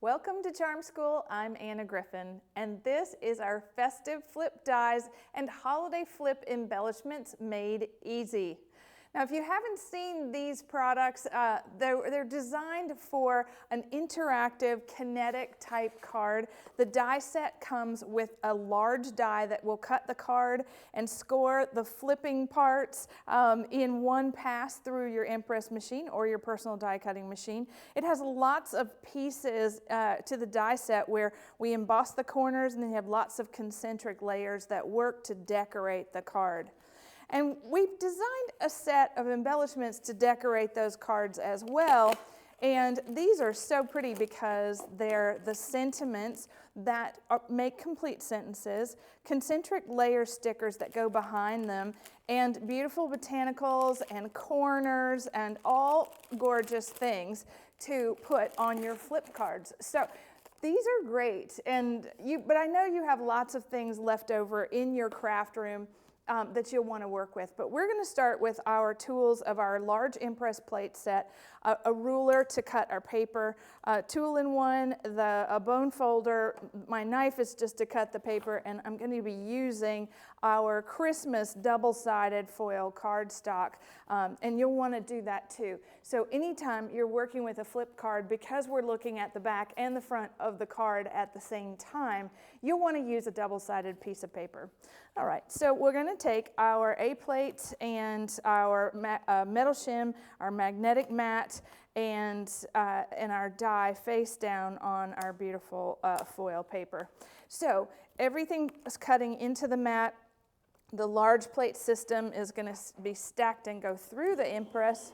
Welcome to Charm School. I'm Anna Griffin, and this is our festive flip dies and holiday flip embellishments made easy. Now, if you haven't seen these products, they're designed for an interactive kinetic type card. The die set comes with a large die that will cut the card and score the flipping parts in one pass through your impress machine or your personal die cutting machine. It has lots of pieces to the die set where we emboss the corners, and then you have lots of concentric layers that work to decorate the card. And we've designed a set of embellishments to decorate those cards as well. And these are so pretty because they're the sentiments that make complete sentences, concentric layer stickers that go behind them, and beautiful botanicals and corners and all gorgeous things to put on your flip cards. So these are great, but I know you have lots of things left over in your craft room that you'll want to work with. But we're going to start with our tools of our large impress plate set, a ruler to cut our paper, tool in one, a bone folder. My knife is just to cut the paper, and I'm going to be using our Christmas double-sided foil cardstock, and you'll want to do that too. So anytime you're working with a flip card, because we're looking at the back and the front of the card at the same time, you'll want to use a double-sided piece of paper. All right, so we're going to take our A-plate and our metal shim, our magnetic mat, and our die face down on our beautiful foil paper. So everything is cutting into the mat. The large plate system is going to be stacked and go through the impress.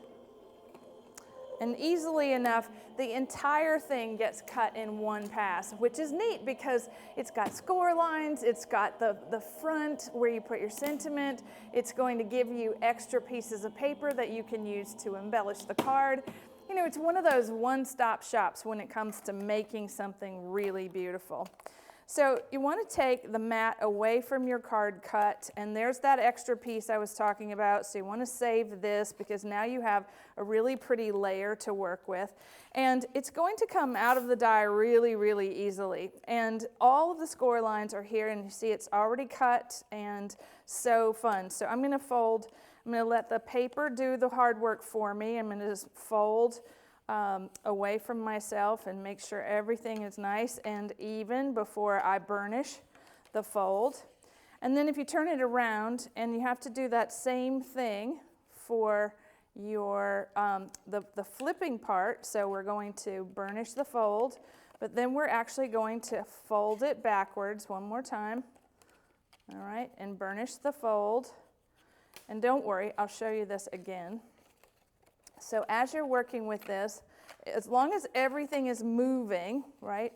And easily enough, the entire thing gets cut in one pass, which is neat because it's got score lines, it's got the front where you put your sentiment, it's going to give you extra pieces of paper that you can use to embellish the card. You know, it's one of those one-stop shops when it comes to making something really beautiful. So you want to take the mat away from your card cut, and there's that extra piece I was talking about. So you want to save this because now you have a really pretty layer to work with. And it's going to come out of the die really, really easily. And all of the score lines are here, and you see it's already cut and so fun. So I'm going to fold. I'm going to let the paper do the hard work for me. I'm going to just fold away from myself and make sure everything is nice and even before I burnish the fold. And then if you turn it around, and you have to do that same thing for your the flipping part. So we're going to burnish the fold, but then we're actually going to fold it backwards one more time. All right, and burnish the fold. And don't worry, I'll show you this again. So as you're working with this, as long as everything is moving, right,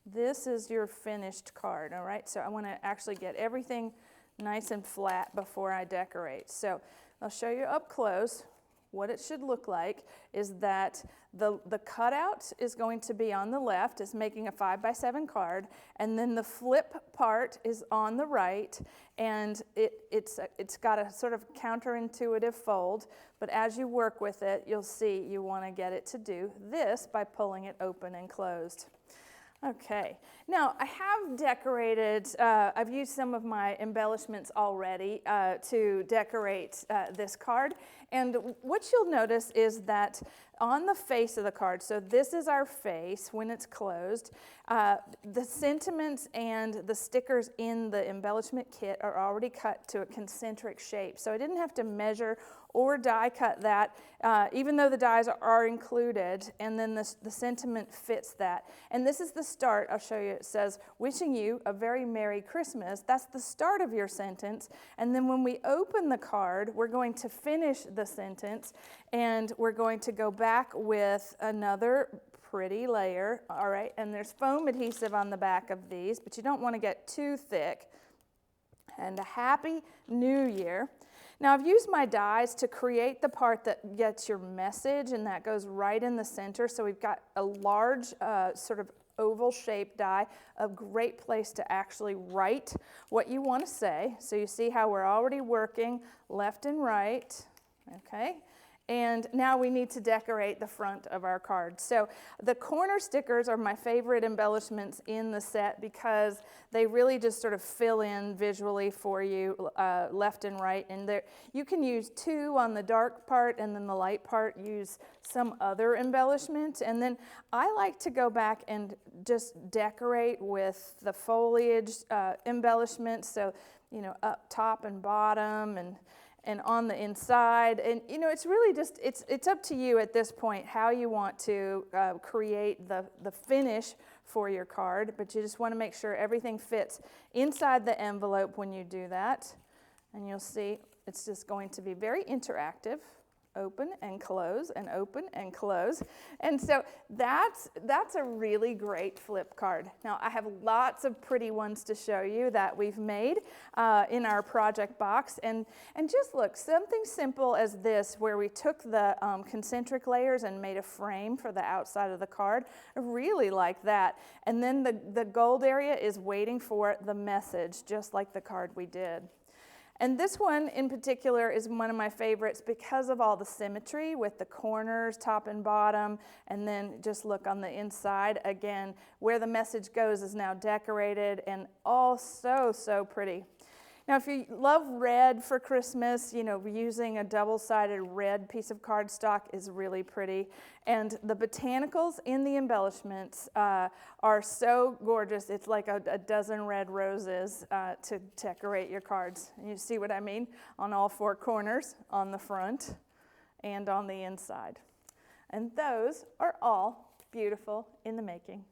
this is your finished card, all right? So I want to actually get everything nice and flat before I decorate. So I'll show you up close. What it should look like is that the cutout is going to be on the left, is making a 5x7 card, and then the flip part is on the right, and it's got a sort of counterintuitive fold, but as you work with it, you'll see you want to get it to do this by pulling it open and closed. Okay, now I have decorated, I've used some of my embellishments already to decorate this card, and what you'll notice is that on the face of the card, so this is our face when it's closed, the sentiments and the stickers in the embellishment kit are already cut to a concentric shape, so I didn't have to measure or die cut that, even though the dies are included, and then the sentiment fits that. And this is the start. I'll show you. It says, wishing you a very Merry Christmas. That's the start of your sentence. And then when we open the card, we're going to finish the sentence, and we're going to go back with another pretty layer, all right? And there's foam adhesive on the back of these, but you don't want to get too thick. And a Happy New Year. Now I've used my dies to create the part that gets your message, and that goes right in the center. So we've got a large sort of oval shaped die, a great place to actually write what you want to say. So you see how we're already working left and right, okay? And now we need to decorate the front of our card. So the corner stickers are my favorite embellishments in the set because they really just sort of fill in visually for you left and right. And there, you can use 2 on the dark part, and then the light part use some other embellishment. And then I like to go back and just decorate with the foliage embellishments. So, you know, up top and bottom and on the inside. And you know, it's really just, it's up to you at this point how you want to create the finish for your card, but you just want to make sure everything fits inside the envelope when you do that. And you'll see it's just going to be very interactive. Open and close and open and close. And so that's a really great flip card. Now I have lots of pretty ones to show you that we've made in our project box. And just look, something simple as this, where we took the concentric layers and made a frame for the outside of the card. I really like that. And then the gold area is waiting for the message, just like the card we did. And this one in particular is one of my favorites because of all the symmetry with the corners, top and bottom, and then just look on the inside. Again, where the message goes is now decorated and all so pretty. Now, if you love red for Christmas, you know, using a double-sided red piece of cardstock is really pretty. And the botanicals in the embellishments are so gorgeous. It's like a dozen red roses to decorate your cards. You see what I mean? On all 4 corners, on the front, and on the inside. And those are all beautiful in the making.